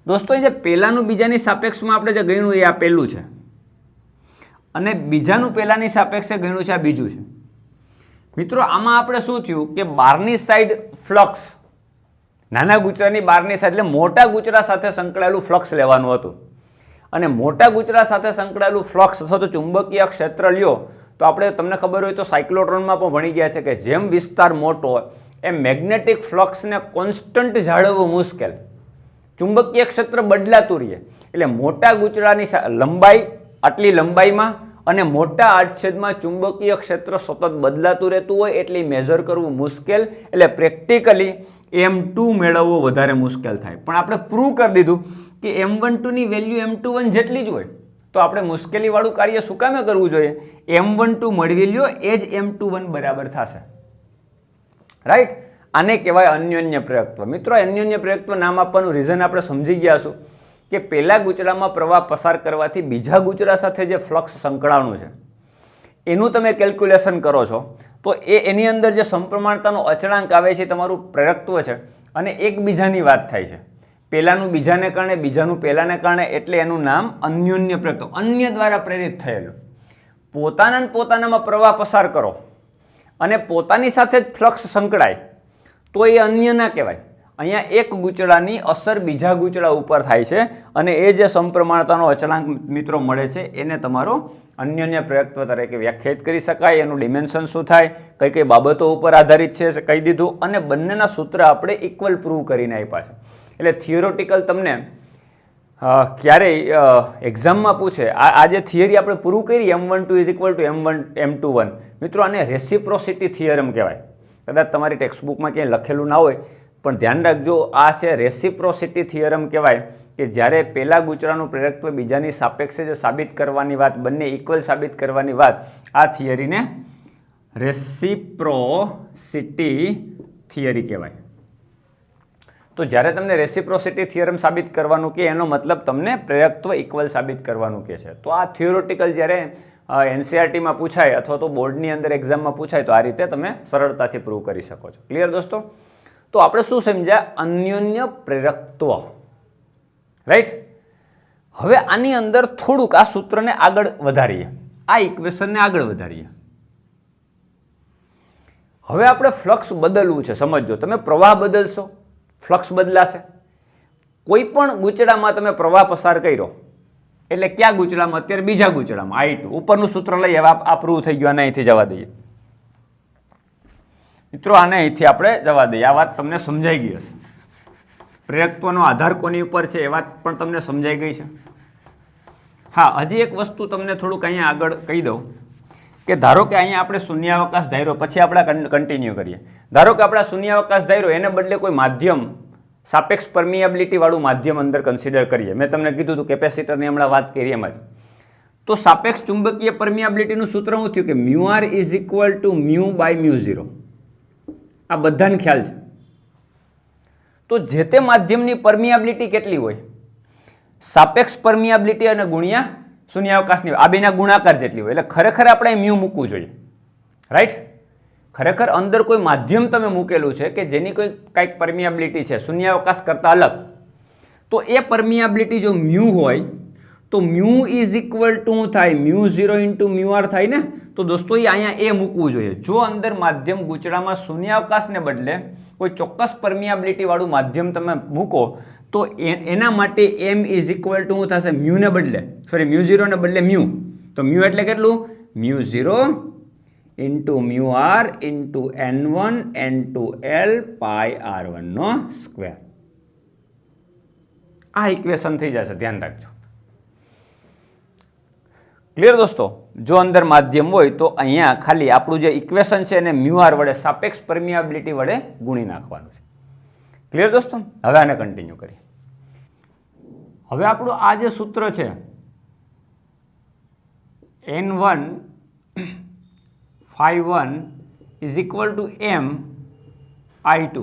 દોસ્તો જે પહેલાનું બીજાની સાપેક્ષમાં આપણે જે ગણ્યું એ આ પહેલું છે, અને બીજાનું પહેલાની સાપેક્ષે ગણ્યું છે આ બીજું છે. મિત્રો આમાં આપણે શું થયું કે બહારની સાઈડ ફ્લક્સ, નાના ગુચરાની બહારની સાઈડ એટલે મોટા ગુચરા સાથે સંકળાયેલું ફ્લક્સ લેવાનું હતું, અને મોટા ગુચરા સાથે સંકળાયેલું ફ્લક્સ અથવા તો ચુંબકીય ક્ષેત્ર લ્યો તો આપણે, તમને ખબર હોય તો સાયક્લોટ્રોનમાં પણ ભણી ગયા છે કે જેમ વિસ્તાર મોટો હોય એમ મેગ્નેટિક ફ્લક્સને કોન્સ્ટન્ટ જાળવવું મુશ્કેલ, ચુંબકીય ક્ષેત્ર બદલાતું રહે. એટલે મોટા ગુચરાની લંબાઈ આટલી લંબાઈમાં અને મોટા આડછેદમાં ચુંબકીય ક્ષેત્ર સતત બદલાતું રહેતું હોય એટલે મેઝર કરવું મુશ્કેલ. એટલે પ્રેક્ટિકલી m2 મેળવવો વધારે મુશ્કેલ થાય. પણ આપણે પ્રૂવ કરી દીધું કે m12 ની વેલ્યુ m21 જેટલી જ હોય, તો આપણે મુશ્કેલીવાળું કાર્ય શું કામે કરવું જોઈએ? m12 મેળવી લ્યો એ જ m21 બરાબર થશે. રાઈટ? આને કહેવાય અન્યોન્ય પ્રેરકત્વ. મિત્રો અન્યોન્ય પ્રેરકત્વ નામ આપવાનું રીઝન આપણે સમજી ગયા છું કે પહેલા ગુચરામાં પ્રવાહ પસાર કરવાથી બીજા ગુચરા સાથે જે ફ્લક્સ સંકળાણું છે એનું તમે કેલ્ક્યુલેશન કરો છો તો એની અંદર જે સમપ્રમાણતાનો અચળાંક આવે છે તમારું પ્રેરકત્વ છે, અને એકબીજાની વાત થાય છે. પહેલાનું બીજાને કારણે, બીજાનું પહેલાને કારણે, એટલે એનું નામ અન્યોન્ય પ્રેરકત્વ. અન્ય દ્વારા પ્રેરિત થયેલું. પોતાનામાં પ્રવાહ પસાર કરો અને પોતાની સાથે જ ફ્લક્સ સંકળાય તો એ અન્ય ના કહેવાય. અહીંયા એક ગુચડાની અસર બીજા ગુચડા ઉપર થાય છે, અને એ જે સમપ્રમાણતાનો અચળાંક મિત્રો મળે છે એને તમારો અન્યોન્ય પ્રેરકત્વ તરીકે વ્યાખ્યાયિત કરી શકાય. એનું ડિમેન્શન શું થાય, કઈ કઈ બાબતો ઉપર આધારિત છે કહી દીધું, અને બંનેના સૂત્ર આપણે ઇક્વલ પ્રૂવ કરીને આપ્યા છે. એટલે થિયોરેટિકલ તમને ક્યારેય એક્ઝામમાં પૂછે આ જે થિયરી આપણે પ્રૂવ કરી m12 is equal to m21, મિત્રો આને રેસિપ્રોસિટી થિયરમ કહેવાય. કદાચ તમારી ટેક્સ્ટબુકમાં ક્યાંય લખેલું ના હોય, પણ ધ્યાન રાખજો, આ છે રેસિપ્રોસિટી થિયરમ કહેવાય કે જ્યારે પહેલા ગુચરાનું પ્રેરકત્વ બીજાની સાપેક્ષે જે સાબિત કરવાની વાત, બંને ઇક્વલ સાબિત કરવાની વાત, આ થિયરીને રેસિપ્રોસિટી થિયરી કહેવાય. તો જ્યારે તમને રેસિપ્રોસિટી થિયરમ સાબિત કરવાનું કે એનો મતલબ તમને પ્રેરકત્વ ઇક્વલ સાબિત કરવાનું કે છે. તો આ થિયોરેટિકલ જ્યારે એનસીઆરટીમાં પૂછાય અથવા તો બોર્ડની અંદર એક્ઝામમાં પૂછાય તો આ રીતે તમે સરળતાથી પ્રૂવ કરી શકો છો. ક્લિયર દોસ્તો? તો આપણે શું સમજ્યા? અન્યોન્ય પ્રેરકત્વ. રાઈટ? હવે આની અંદર થોડુંક આ સૂત્રને આગળ વધારીએ, આ ઇક્વેશનને આગળ વધારીએ. હવે આપણે ફ્લક્સ બદલવું છે. સમજો, તમે પ્રવાહ બદલશો, ફ્લક્સ બદલાશે. કોઈ પણ ગુચડામાં તમે પ્રવાહ પસાર કર્યો એટલે ક્યાં ગુચડામાં? અત્યારે બીજા ગુચડામાં I2. ઉપરનું સૂત્ર લઈએ. હવે આ પ્રૂવ થઈ ગયું, આને અહીંથી જવા દઈએ મિત્રો, આને અહીંથી આપણે જવા દઈએ. આ વાત તમને સમજાઈ ગઈ હશે. પ્રેરકત્વનો આધાર કોની ઉપર છે એ વાત પણ તમને સમજાઈ ગઈ છે. હા, હજી એક વસ્તુ તમને થોડુંક અહીંયા આગળ કહી દઉં કે ધારો કે અહીંયા આપણે શૂન્યાવકાશ ધાર્યો, પછી આપણે કન્ટિન્યુ કરીએ. ધારો કે આપણે શૂન્યાવકાશ ધાર્યો, એને બદલે કોઈ માધ્યમ, સાપેક્ષ પરમિએબિલિટી વાળું માધ્યમ અંદર કન્સિડર કરીએ. મેં તમને કીધું હતું કેપેસિટરની હમણાં વાત કરી એમ જ. તો સાપેક્ષ ચુંબકીય પરમિએબિલિટીનું સૂત્ર શું થયું કે μr is equal two μ by μ0. આ બધાને ખ્યાલ છે. તો જે તે માધ્યમની પરમિએબિલિટી કેટલી હોય? સાપેક્ષ પરમિએબિલિટી અને ગુણ્યા શૂન્યાવકાશની, આ બેના ગુણાકાર જેટલી હોય. એટલે ખરેખર આપણે μ મૂકવું જોઈએ. રાઈટ? ખરેખર અંદર કોઈ માધ્યમ તમે મૂકેલું છે કે જેની કોઈ કાંઈક પરમિએબિલિટી છે શૂન્યાવકાશ કરતાં અલગ, તો એ પરમિએબિલિટી જો μ હોય તો μ ઇઝ ઇક્વલ ટુ શું થાય? μ0 ઇન્ટુ μr થાય ને. તો દોસ્તો એ અહીંયા એ મૂકવું જોઈએ. જો અંદર માધ્યમ ગુચડામાં શૂન્યાવકાશને બદલે કોઈ ચોક્કસ પરમિએબિલિટી વાળું માધ્યમ તમે મૂકો તો એના માટે m ઇઝ ઇક્વલ ટુ શું થશે? μ ને બદલે, સોરી μ0 ને બદલે μ. તો μ એટલે કેટલું? μ0 into μr into n1 n2l pi r1 નો સ્ક્વેર. આ ઇક્વેશન થઈ જશે, ધ્યાન રાખજો. ક્લિયર દોસ્તો? જો અંદર માધ્યમ હોય તો અહીંયા ખાલી આપણું જે ઇક્વેશન છે એને μr વડે સાપેક્ષ પરમિયાબિલિટી વડે ગુણી નાખવાનું છે. ક્લિયર દોસ્તો? હવે આને કન્ટિન્યુ કરીએ. હવે આપણું આ જે સૂત્ર છે n1 phi1 is equal to m i2.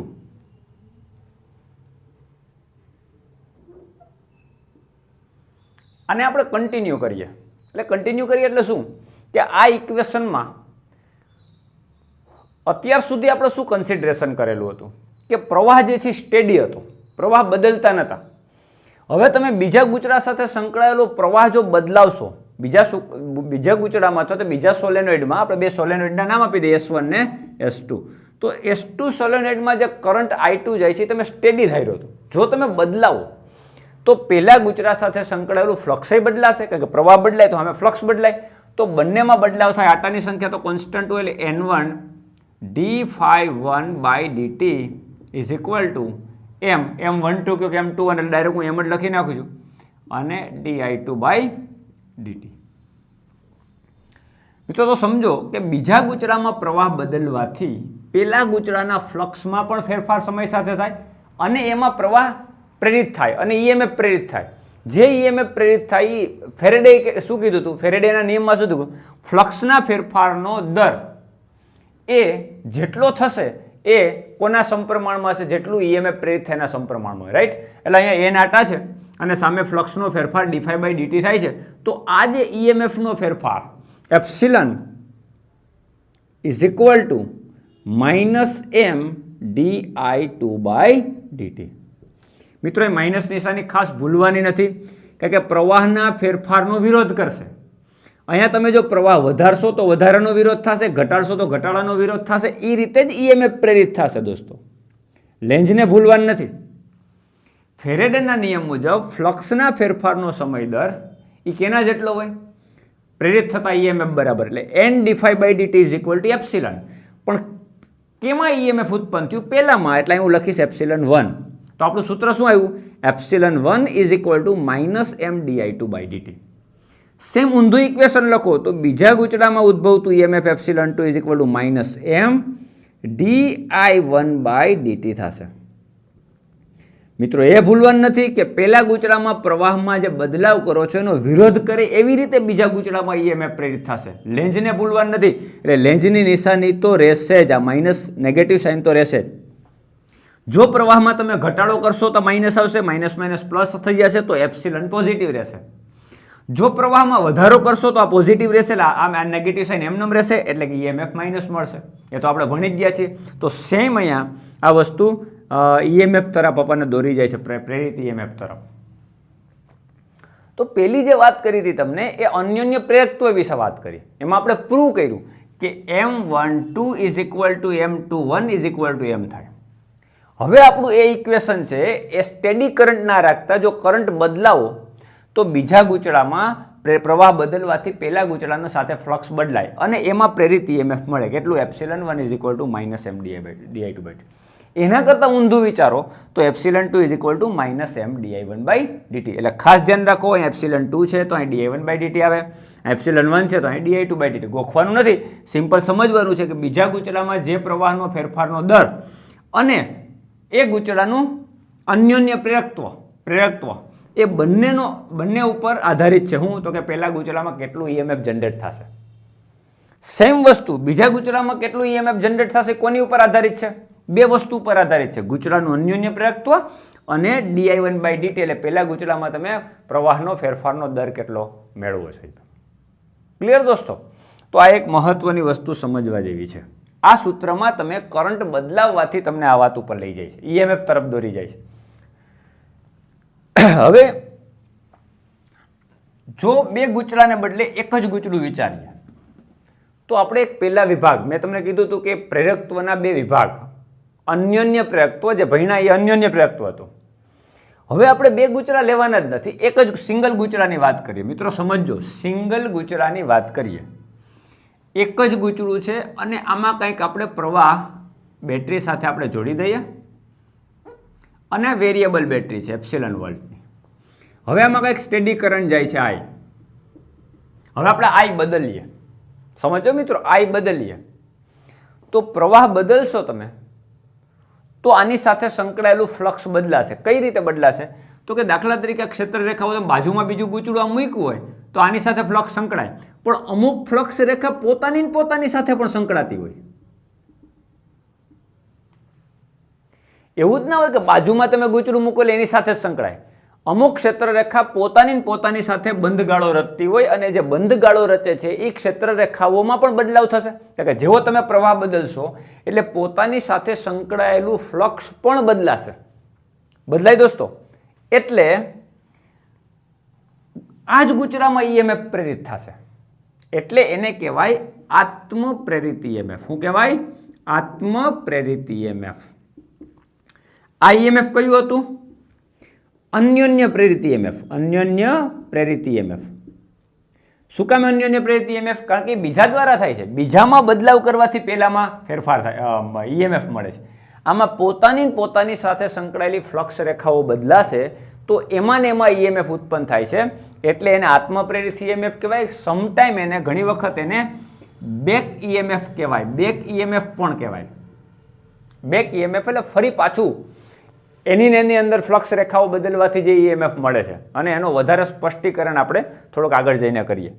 આને આપણે કન્ટિન્યુ કરીએ. એટલે કન્ટિન્યુ કરીએ એટલે શું કે આ ઇક્વેશનમાં અત્યાર સુધી આપણે શું કન્સિડરેશન કરેલું હતું કે પ્રવાહ જે છે સ્ટેડી હતો, પ્રવાહ બદલતા નહોતા. હવે તમે બીજા ગૂંચળા સાથે સંકળાયેલો પ્રવાહ જો બદલાવશો, બીજા ગૂંચળામાં અથવા તો બીજા સોલેનોઇડમાં, આપણે બે સોલેનોઇડના નામ આપી દઈએ S1 ને S2, તો S2 સોલેનોઇડમાં જે કરંટ I2 જાય છે તમે સ્ટેડી થઈ રહ્યો હતો. જો તમે બદલાવો તો પહેલા ગૂંચળા સાથે સંકળાયેલું ફ્લક્સ બદલાશે, કારણ કે પ્રવાહ બદલાય તો અમે ફ્લક્સ બદલાય, તો બંનેમાં બદલાવ થાય. આટાની સંખ્યા તો કોન્સ્ટન્ટ હોય એટલે n1 d∅1 by dt is equal to m12 કે m21 એટલે ડાયરેક્ટ હું એમ જ લખી નાખું છું, અને di2 by dt. મિત્રો તો સમજો કે બીજા ગૂંચળામાં પ્રવાહ બદલવાથી પેલા ગૂંચળાના ફ્લક્સમાં પણ ફેરફાર સમય સાથે થાય અને એમાં પ્રવાહ પ્રેરિત થાય અને EMF પ્રેરિત થાય. જે EMF પ્રેરિત થાય એ ફેરેડે શું કીધું હતું? ફેરેડેના નિયમમાં શું હતું? ફ્લક્સના ફેરફારનો દર એ જેટલો થશે એ કોના સમપ્રમાણમાં હશે? જેટલું EMF પ્રેરિત થાય એના સમપ્રમાણમાં, રાઈટ? એટલે અહીંયા n આટા છે અને સામે ફ્લક્સનો ફેરફાર d∅ by dt થાય છે. તો આ જે EMF નો ફેરફાર epsilon is equal two -m di2 by dt. મિત્રો એ માઇનસ નિશાની ખાસ ભૂલવાની નથી, કારણ કે પ્રવાહના ફેરફારનો વિરોધ કરશે. અહીંયા તમે જો પ્રવાહ વધારશો તો વધારાનો વિરોધ થશે, ઘટાડશો તો ઘટાડાનો વિરોધ થશે. એ રીતે જ EMF પ્રેરિત થશે દોસ્તો. લેન્ઝને ભૂલવાનું નથી. ફેરેડેના નિયમ મુજબ ફ્લક્સના ફેરફારનો સમય દર એ કેના જેટલો હોય? પ્રેરિત થતા EMF બરાબર, એટલે n d∅ by dt is equal to epsilon. પણ કેમાં EMF ઉત્પન્ન થયું? પહેલામાં, એટલે હું લખીશ એપ્સિલન1. તો આપણું સૂત્ર શું આવ્યું? Epsilon one is equal to -m di2 by dt. Same ઊંધું ઇક્વેશન લખો તો બીજા ગૂંચળામાં ઉદ્ભવતું EMF એપ્સિલન2 is equal to -m di1 by dt થશે. મિત્રો એ ભૂલવાનું નથી કે પહેલા ગૂંચળામાં પ્રવાહમાં જે બદલાવ કરો છો એનો વિરોધ કરે એવી રીતે બીજા ગૂંચળામાં EMF પ્રેરિત થશે. લેન્ઝને ભૂલવાનું નથી. એટલે લેન્ઝની નિશાની તો રહેશે જ, આ માઇનસ નેગેટિવ સાઇન તો રહેશે જ. જો પ્રવાહમાં તમે ઘટાડો કરશો તો માઇનસ આવશે, માઇનસ માઇનસ પ્લસ થઈ જશે તો એપ્સિલન પોઝિટિવ રહેશે. જો પ્રવાહમાં વધારો કરશો તો આ પોઝિટિવ રહેશે, આ નેગેટિવ સાઇન એમનેમ રહેશે, એટલે કે EMF માઇનસ મળશે. એ તો આપણે ભણી જ ગયા છીએ. તો સેમ અહીંયા આ વસ્તુ EMF તરફ આપણને દોરી જાય છે, પ્રેરિત EMF તરફ. તો પેલી જે વાત કરી હતી તમને એ અન્યોન્ય પ્રેરકત્વ વિશે વાત કરી. એમાં આપણે પ્રૂવ કર્યું કે m12 is equal to m21 is equal to m થાય. હવે આપણું એ ઇક્વેશન છે એ સ્ટેડી કરંટ ના રાખતા જો કરંટ બદલાવો તો બીજા ગૂંચળામાં પ્રવાહ બદલવાથી પહેલા ગૂંચળાનો સાથે ફ્લક્સ બદલાય અને એમાં પ્રેરિત EMF મળે. કેટલું? એપ્સિલન1 is equal to -m di2 by dt. એના કરતાં ઊંધું વિચારો તો એપ્સિલન2 is equal to -m di1 by dt. એટલે ખાસ ધ્યાન રાખો, અહીં એપ્સિલન2 છે તો અહીં di1 by dt આવે, એપ્સિલન1 છે તો અહીં di2 by dt. ગોખવાનું નથી, સિમ્પલ સમજવાનું છે કે બીજા ગૂંચળામાં જે પ્રવાહનો ફેરફારનો દર અને એ ગૂંચળાનું અન્યોન્ય પ્રેરકત્વ એ બંને ઉપર આધારિત છે. હું તો કે પહેલા ગૂંચળામાં કેટલું EMF જનરેટ થશે. સેમ વસ્તુ બીજા ગૂંચળામાં કેટલું EMF જનરેટ થશે કોની ઉપર આધારિત છે? બે વસ્તુ ઉપર આધારિત છે, ગૂંચળાનું અન્યોન્ય પ્રેરકત્વ અને di1 by dt. એટલે પહેલા ગૂંચળામાં તમે પ્રવાહનો ફેરફારનો દર કેટલો મેળવો છો. ક્લિયર દોસ્તો? તો આ એક મહત્વની વસ્તુ સમજવા જેવી છે. આ સૂત્રમાં તમે કરંટ બદલાવવાથી તમને આ વાત ઉપર લઈ જાય છે, EMF તરફ દોરી જાય છે. હવે જો બે ગૂંચળાને બદલે એક જ ગૂંચળું વિચારીએ તો આપણે એક પહેલા વિભાગ, મેં તમને કીધું હતું કે પ્રેરકત્વના બે વિભાગ, અન્યોન્ય પ્રેરકત્વ જે ભણ્યા એ અન્યોન્ય પ્રેરકત્વ હતું. હવે આપણે બે ગૂંચળા લેવાના જ નથી, એક જ સિંગલ ગૂંચળાની વાત કરીએ. મિત્રો સમજો, સિંગલ ગૂંચળાની વાત કરીએ એક જ ગૂંચળું છે અને આમાં કંઈક આપણે પ્રવાહ બેટરી સાથે આપણે જોડી દઈએ અને વેરિયેબલ બેટરી છે એપ્સિલન વોલ્ટની. હવે આમાં કંઈક સ્ટેડી કરંટ જાય છે આઈ. હવે આપણે આઈ બદલીએ, સમજો મિત્રો, આઈ બદલીએ તો પ્રવાહ બદલશો તમે તો આની સાથે સંકળાયેલું ફ્લક્સ બદલાશે. કઈ રીતે બદલાશે? તો કે દાખલા તરીકે ક્ષેત્ર રેખા હોય, બાજુમાં બીજું ગૂંચળું આમ મૂક્યું હોય તો આની સાથે ફ્લક્સ સંકળાય, પણ અમુક ફ્લક્સ રેખા પોતાની સાથે પણ સંકળાતી હોય. એવું જ ના હોય કે બાજુમાં તમે ગૂંચળું મૂકો એટલે એની સાથે જ સંકળાય. અમુક ક્ષેત્ર રેખા પોતાની સાથે બંધગાળો રચતી હોય અને જે બંધગાળો રચે છે એ ક્ષેત્ર રેખાઓમાં પણ બદલાવ થશે. એટલે કે જેવો તમે પ્રવાહ બદલશો એટલે પોતાની સાથે સંકળાયેલું ફ્લક્સ પણ બદલાશે. બદલાય દોસ્તો? એટલે આ જ ગૂંચળામાં ઈએમએફ પ્રેરિત થશે. એટલે એને કહેવાય આત્મપ્રેરિત ઈએમએફ. શું કહેવાય? આત્મપ્રેરિત ઈએમએફ. આ ઈએમએફ કયું હતું? અન્યોન્ય પ્રેરિત ઈએમએફ. અન્યોન્ય પ્રેરિત ઈએમએફ. શું કામ અન્યોન્ય પ્રેરિત ઈએમએફ? કારણ કે બીજા દ્વારા થાય છે. બીજામાં બદલાવ કરવાથી પહેલામાં ફેરફાર થાય, ઈએમએફ મળે છે. આમાં પોતાની સાથે સંકળાયેલી ફ્લક્સ રેખાઓ બદલાશે તો એમાં ને એમાં ઈએમએફ ઉત્પન્ન થાય છે. એટલે એને આત્મપ્રેરિત ઈએમએફ કહેવાય. સમટાઈમ એને ઘણી વખત એને બેક ઈએમએફ કહેવાય. બેક ઈએમએફ પણ કહેવાય. બેક ઈએમએફ એટલે ફરી પાછું એની અંદર ફ્લક્સ રેખાઓ બદલવાથી જે ઈએમએફ મળે છે. અને એનો વધારે સ્પષ્ટીકરણ આપણે થોડુંક આગળ જઈને કરીએ.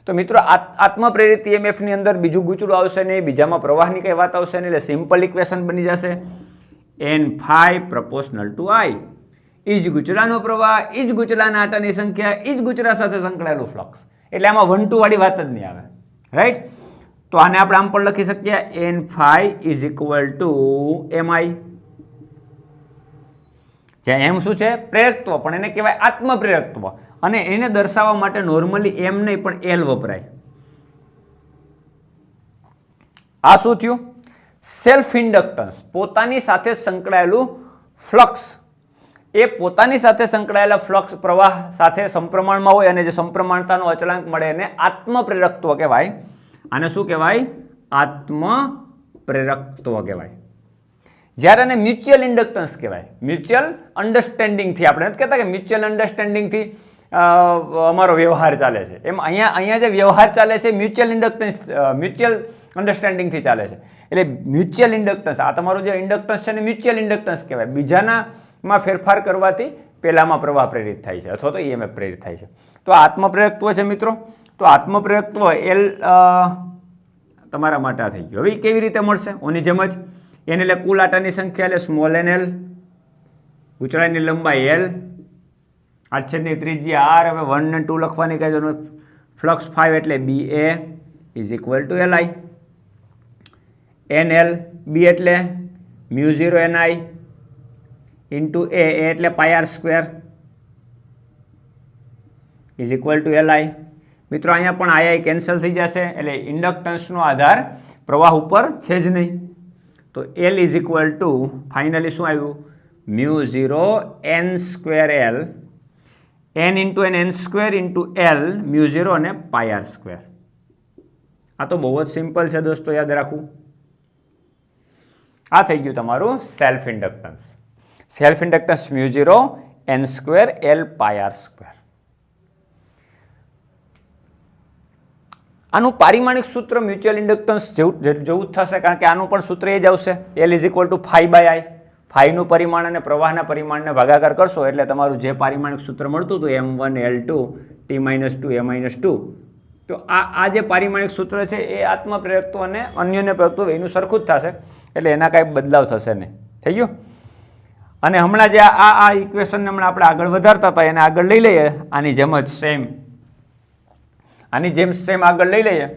તો મિત્રો આત્મપ્રેરિત ઈએમએફની અંદર બીજું ગૂંચળું આવશે નહીં, બીજામાં પ્રવાહની કંઈ વાત આવશે નહીં. એટલે સિમ્પલ ઇક્વેશન બની જશે n∅ પ્રપોર્શનલ ટુ I. એ જ ગૂંચળાનો પ્રવાહ, એ જ ગૂંચળાના આટાની સંખ્યા, એ જ ગૂંચળા સાથે સંકળાયેલું ફ્લક્સ. એટલે આમાં 1 2 વાળી વાત જ નહીં આવે. રાઈટ? તો આને આપણે આમ પણ લખી શકીએ n∅ is equal two mi. જ્યાં એમ શું છે? પ્રેરકત્વ, પણ એને કહેવાય આત્મપ્રેરકત્વ. અને એને દર્શાવવા માટે નોર્મલી એમ નહીં પણ એલ વપરાય. આ શું થયું? Self inductance. પોતાની સાથે સંકળાયેલું ફ્લક્સ. એ પોતાની સાથે સંકળાયેલા ફ્લક્સ પ્રવાહ સાથે સમપ્રમાણમાં હોય અને જે સમપ્રમાણતાનો અચળાંક મળે એને આત્મપ્રેરકત્વ કહેવાય. આને શું કહેવાય? આત્મપ્રેરકત્વ કહેવાય. જ્યારે એને મ્યુચ્યુઅલ ઇન્ડક્ટન્સ કહેવાય. મ્યુચ્યુઅલ અન્ડરસ્ટેન્ડિંગથી, આપણે નથી કહેતા કે મ્યુચ્યુઅલ અન્ડરસ્ટેન્ડિંગથી અમારો વ્યવહાર ચાલે છે. એમ અહીંયા જે વ્યવહાર ચાલે છે મ્યુચ્યુઅલ ઇન્ડક્ટન્સ, મ્યુચ્યુઅલ અન્ડરસ્ટેન્ડિંગથી ચાલે છે. એટલે મ્યુચ્યુઅલ ઇન્ડક્ટન્સ, આ તમારું જે ઇન્ડક્ટન્સ છે ને મ્યુચ્યુઅલ ઇન્ડક્ટન્સ કહેવાય. બીજાનામાં ફેરફાર કરવાથી પહેલામાં પ્રવાહ પ્રેરિત થાય છે અથવા તો ઈએમએફ પ્રેરિત થાય છે. તો આત્મપ્રેરકત્વ છે મિત્રો. તો આત્મપ્રેરકત્વ એલ તમારા માટે આ થઈ ગયું. હવે કેવી રીતે મળશે? ઓની જેમ જ એને એટલે કુલ આટાની સંખ્યા એટલે સ્મોલ એન એલ, ગૂંચળાની લંબાઈ એલ, આડછેદની ત્રિજ્યા r. હવે 1 અને 2 લખવાની કઈ જરૂર? ફ્લક્સ 5 એટલે BA is equal two LI. NL B એટલે μ0 NI ઇન્ટુ A એટલે πr² is equal two LI. મિત્રો અહીંયા પણ I કેન્સલ થઈ જશે એટલે ઇન્ડક્ટન્સનો આધાર પ્રવાહ ઉપર છે જ નહીં. તો L is equal two finally શું આવ્યું? μ0 n²L, n into n² into L μ0 અને πr². આ તો બહુ જ સિમ્પલ છે દોસ્તો, યાદ રાખવું. આ થઈ ગયું તમારું self inductance. Self inductance μ0 n²L πr². આનું પારિમાણિક સૂત્ર મ્યુચ્યુઅલ ઇન્ડક્ટન્સ જેવું જ થશે, કારણ કે આનું પણ સૂત્ર એ જ આવશે. L is equal two φ/I. ફાઈનું પરિમાણ અને પ્રવાહના પરિમાણને ભાગાકાર કરશો એટલે તમારું જે પારિમાણિક સૂત્ર મળતું હતું m1 L2 T-2 A-2. તો આ જે પારિમાણિક સૂત્ર છે એ આત્મપ્રેરકત્વ અને અન્યોન્ય પ્રેરકત્વ એનું સરખું જ થશે. એટલે એના કાંઈ બદલાવ થશે નહીં. થઈ ગયું? અને હમણાં જે આ ઇક્વેશનને હમણાં આપણે આગળ વધારતા હતા એને આગળ લઈ લઈએ. આની જેમ જ સેમ, આની જેમ સેમ આગળ લઈ લઈએ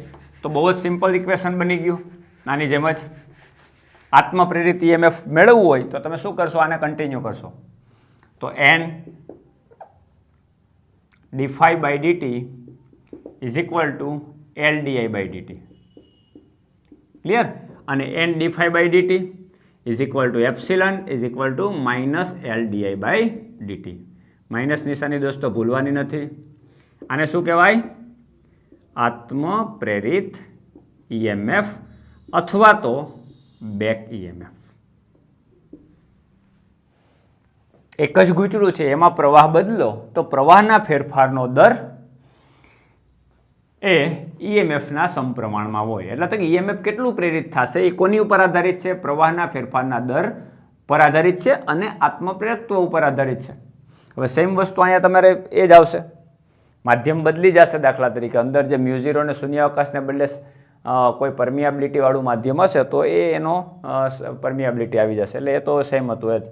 તો બહુ જ સિમ્પલ ઇક્વેશન બની ગયું. આની જેમ જ આત્મપ્રેરિત ઈએમએફ મેળવવું હોય તો તમે શું કરશો? આને કન્ટિન્યુ કરશો. તો n dφ/dt is equal two L di/dt. Clear? અને n dφ/dt is equal two epsilon is equal two -L di/dt. Minus નિશાની દોસ્તો ભૂલવાની નથી. આને શું કહેવાય? આત્મપ્રેરિત ઈએમએફ અથવા તો બેક ઈએમએફ. એક જ ગૂંચળું છે, એમાં પ્રવાહ બદલો તો પ્રવાહના ફેરફારનો દર એ ઈએમએફના સમપ્રમાણમાં હોય. એટલે કે ઈએમએફ કેટલું પ્રેરિત થશે એ કોની ઉપર આધારિત છે? પ્રવાહના ફેરફારના દર પર આધારિત છે અને આત્મપ્રેરકત્વ ઉપર આધારિત છે. હવે સેમ વસ્તુ અહીંયા તમારે એ જ આવશે, માધ્યમ બદલી જશે. દાખલા તરીકે અંદર જે મ્યુઝીરો અને શૂન્યાવકાશને બદલે કોઈ પરમિયાબિલિટી વાળું માધ્યમ હશે તો એનો પરમિયાબિલિટી આવી જશે. એટલે એ તો સેમ હતું એ જ.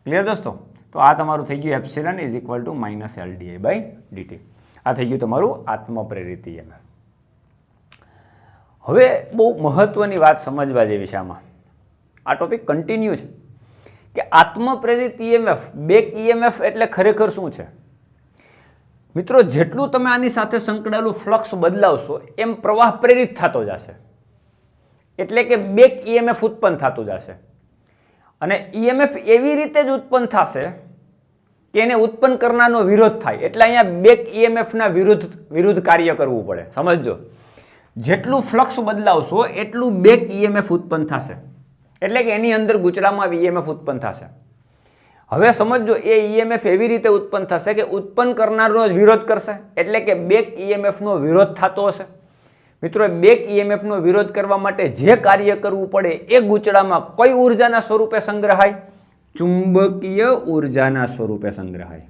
ક્લિયર દોસ્તો? તો આ તમારું થઈ ગયું epsilon is equal to minus LDI by dt. આ થઈ ગયું તમારું આત્મપ્રેરિત ઈએમએફ. હવે બહુ મહત્વની વાત સમજવા જેવી છે આમાં. આ ટોપિક કન્ટિન્યુ છે કે આત્મપ્રેરિત ઈએમએફ, બેક ઈએમએફ એટલે ખરેખર શું છે? મિત્રો, જેટલું તમે આની સાથે સંકળાયેલું ફ્લક્સ બદલાવશો એમ પ્રવાહ પ્રેરિત થતો જશે, એટલે કે બેક ઈએમએફ ઉત્પન્ન થતું જશે. અને ઈએમએફ એવી રીતે જ ઉત્પન્ન થશે કે એને ઉત્પન્ન કરનારનો વિરોધ થાય. એટલે અહીંયા બેક ઈએમએફના વિરુદ્ધ કાર્ય કરવું પડે. સમજો, જેટલું ફ્લક્સ બદલાવશો એટલું બેક ઈએમએફ ઉત્પન્ન થશે, એટલે કે એની અંદર ગૂંચળામાં ઈએમએફ ઉત્પન્ન થશે. હવે સમજો, એ ઈએમએફ એવી રીતે ઉત્પન્ન થશે કે ઉત્પન્ન કરનારનો વિરોધ કરશે, એટલે કે બેક ઈએમએફનો વિરોધ થતો હશે. મિત્રો, બેક ઈએમએફનો વિરોધ કરવા માટે જે કાર્ય કરવું પડે એ ગૂંચળામાં કઈ ઉર્જાના સ્વરૂપે સંગ્રહાય? ચુંબકીય ઉર્જાના સ્વરૂપે સંગ્રહાય.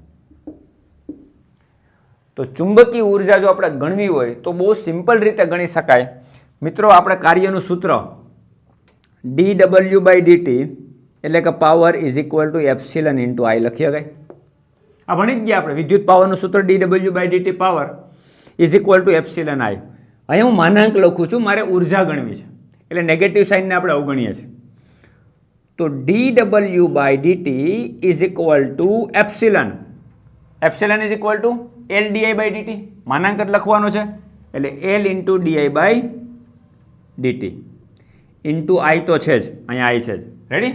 તો ચુંબકીય ઉર્જા જો આપણે ગણવી હોય તો બહુ સિમ્પલ રીતે ગણી શકાય. મિત્રો, આપણે કાર્યનું સૂત્ર dW/dt એટલે કે power is equal two epsilon into I લખીએ ગઈ. આ ભણી જ ગયા આપણે. વિદ્યુત પાવરનું સૂત્ર dW/dt power is equal two epsilon I. અહીંયા હું માનાંક લખું છું, મારે ઉર્જા ગણવી છે એટલે નેગેટિવ સાઇનને આપણે અવગણીએ છીએ. તો dW/dt is equal two epsilon. Epsilon is equal two LDI/dt. માનાંક જ લખવાનો છે એટલે L into DI/dt into I તો છે જ, અહીંયા I છે જ. રેડી?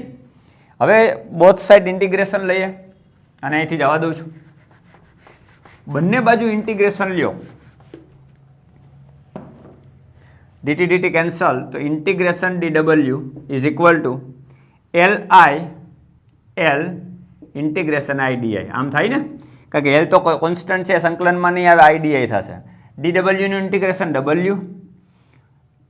હવે બોથ સાઇડ ઇન્ટિગ્રેશન લઈએ અને અહીંથી જવા દઉં છું. બંને બાજુ ઇન્ટિગ્રેશન લ્યો. dt કેન્સલ, તો integration dW is equal two LI L integration IDI. આમ થાય ને, કારણ કે L તો કોન્સ્ટન્ટ છે, સંકલનમાં નહીં આવે, IDI થશે. dW નું ઇન્ટિગ્રેશન W,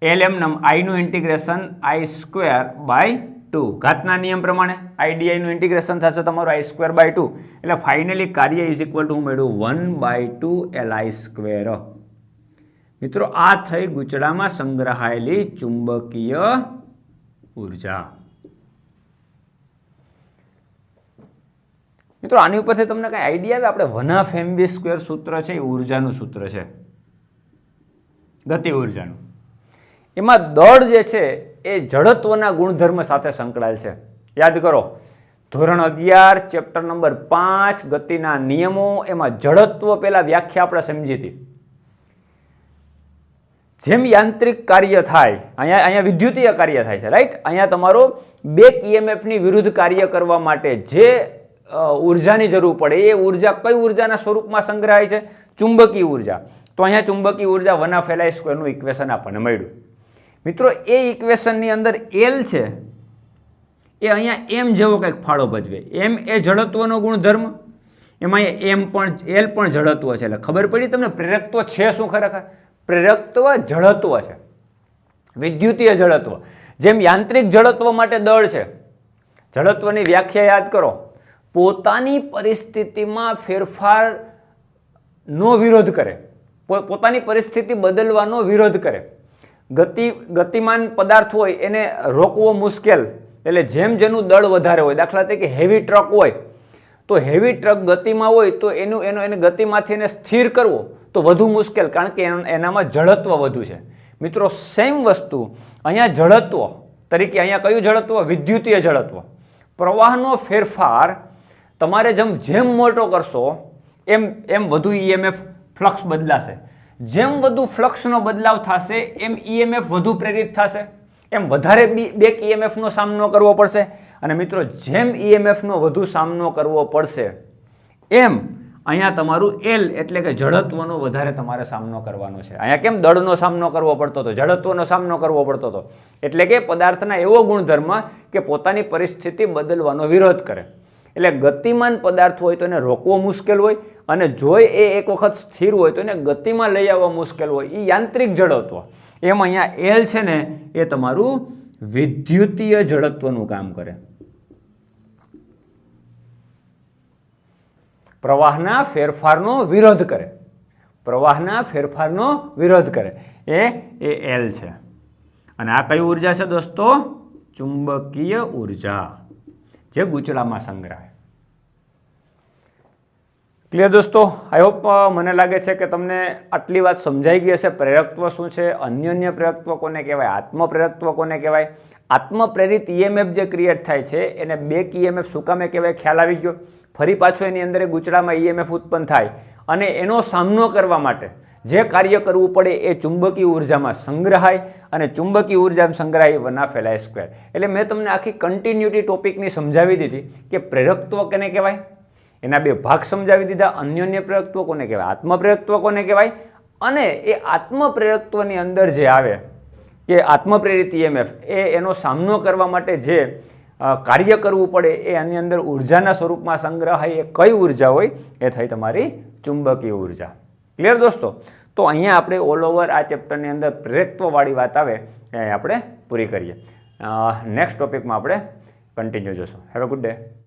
LM I નું ઇન્ટિગ્રેશન I²/2. ઘાતના નિયમ પ્રમાણે IDI નું ઇન્ટિગ્રેશન થશે તમારું I²/2. એટલે ફાઇનલી કાર્ય ઇઝ ઇક્વલ ટુ હું મેળવું 1/2 LI². મિત્રો, આ થઈ ગૂંચળામાં સંગ્રહાયેલી ચુંબકીય ઉર્જા. મિત્રો, આની ઉપરથી તમને કઈ આઈડિયા આવે? આપણે 1/mv² સૂત્ર છે, એ ઉર્જાનું સૂત્ર છે, ગતિ ઉર્જાનું. એમાં દળ જે છે એ જડત્વના ગુણધર્મ સાથે સંકળાયેલ છે. યાદ કરો, ધોરણ 11 ચેપ્ટર નંબર 5 ગતિના નિયમો, એમાં જડત્વ પહેલા વ્યાખ્યા આપણે સમજી હતી. જેમ યાંત્રિક કાર્ય થાય, અહીંયા વિદ્યુતીય કાર્ય થાય છે, રાઈટ? અહીંયા તમારો બેક ઈએમએફની વિરુદ્ધ કાર્ય કરવા માટે જે ઉર્જાની જરૂર પડે એ ઉર્જા કઈ ઉર્જાના સ્વરૂપમાં સંગ્રહાય છે? ચુંબકીય ઉર્જા. તો અહીંયા ચુંબકીય ઉર્જા 1/Li² નું ઇક્વેશન આપણને મળ્યું. મિત્રો, એ ઇક્વેશનની અંદર L છે એ અહીંયા M જેવો કંઈક ફાળો ભજવે. M એ જડત્વનો ગુણધર્મ, એમાં M પણ L પણ જડત્વ છે. એટલે ખબર પડી તમને પ્રેરકત્વ છે શું? ખરેખર પ્રેરકત્વ જડત્વ છે, વિદ્યુતીય જડત્વ. જેમ યાંત્રિક જડત્વ માટે દળ છે, જડત્વની વ્યાખ્યા યાદ કરો, પોતાની પરિસ્થિતિમાં ફેરફારનો વિરોધ કરે, પોતાની પરિસ્થિતિ બદલવાનો વિરોધ કરે. ગતિમાન પદાર્થ હોય એને રોકવો મુશ્કેલ, એટલે જેમ જેનું દળ વધારે હોય, દાખલા તરીકે હેવી ટ્રક હોય તો હેવી ટ્રક ગતિમાં હોય તો એને ગતિમાંથી એને સ્થિર કરવો તો વધુ મુશ્કેલ, કારણ કે એનામાં જડત્વ વધુ છે. મિત્રો, સેમ વસ્તુ અહીંયા જડત્વ તરીકે, અહીંયા કયું જડત્વ? વિદ્યુતીય જડત્વ. પ્રવાહનો ફેરફાર તમારે જેમ મોટો કરશો એમ વધુ ઈએમએફ ફ્લક્સ બદલાશે. જેમ વધુ ફ્લક્સનો બદલાવ થશે એમ ઈએમએફ વધુ પ્રેરિત થશે, એમ વધારે બેક ઈએમએફનો સામનો કરવો પડશે. અને મિત્રો, જેમ ઈએમએફનો વધુ સામનો કરવો પડશે એમ અહીંયા તમારું એલ એટલે કે જડત્વનો વધારે તમારે સામનો કરવાનો છે. અહીંયા કેમ દળનો સામનો કરવો પડતો હતો, જડત્વનો સામનો કરવો પડતો હતો, એટલે કે પદાર્થના એવો ગુણધર્મ કે પોતાની પરિસ્થિતિ બદલવાનો વિરોધ કરે. એટલે ગતિમાન પદાર્થ હોય તો એને રોકવો મુશ્કેલ હોય, અને જો એ એક વખત સ્થિર હોય તો એને ગતિમાં લઈ આવવા મુશ્કેલ હોય, એ યાંત્રિક જડત્વ. એમ અહીંયા એલ છે ને એ તમારું વિદ્યુતીય જડત્વનું કામ કરે, પ્રવાહના ફેરફારનો વિરોધ કરે, પ્રવાહના ફેરફારનો વિરોધ કરે, એ એલ છે. અને આ કઈ ઉર્જા છે દોસ્તો? ચુંબકીય ઉર્જા, જે ગૂંચળામાં સંગ્રહાય. ક્લિયર દોસ્તો? આઈ હોપ મને લાગે છે કે તમને આટલી વાત સમજાઈ ગઈ હશે. પ્રેરકત્વ શું છે, અન્યોન્ય પ્રેરકત્વ કોને કહેવાય, આત્મપ્રેરકત્વ કોને કહેવાય, આત્મપ્રેરિત ઈએમએફ જે ક્રિએટ થાય છે એને બેક ઈએમએફ શું કામે કહેવાય, ખ્યાલ આવી ગયો. ફરી પાછો એની અંદર ગૂંચળામાં ઈએમએફ ઉત્પન્ન થાય અને એનો સામનો કરવા માટે જે કાર્ય કરવું પડે એ ચુંબકીય ઉર્જામાં સંગ્રહાય, અને ચુંબકીય ઉર્જામાં સંગ્રહાય વના ફેલાય સ્ક્વેર. એટલે મેં તમને આખી કન્ટિન્યુટી ટોપિકની સમજાવી દીધી કે પ્રેરકત્વ કોને કહેવાય, એના બે ભાગ સમજાવી દીધા. અન્યોન્ય પ્રેરકત્વ કોને કહેવાય, આત્મપ્રેરકત્વ કોને કહેવાય, અને એ આત્મપ્રેરકત્વની અંદર જે આવે કે આત્મપ્રેરિત ઈએમએફ એનો સામનો કરવા માટે જે કાર્ય કરવું પડે એ આની અંદર ઉર્જાના સ્વરૂપમાં સંગ્રહાય, એ કઈ ઉર્જા હોય, એ થઈ તમારી ચુંબકીય ઉર્જા. ક્લિયર દોસ્તો? તો અહીંયા આપણે ઓલ ઓવર આ ચેપ્ટરની અંદર પ્રેરકત્વવાળી વાત આવે એ આપણે પૂરી કરીએ. નેક્સ્ટ ટોપિકમાં આપણે કન્ટિન્યુ જોશું. Have a good day.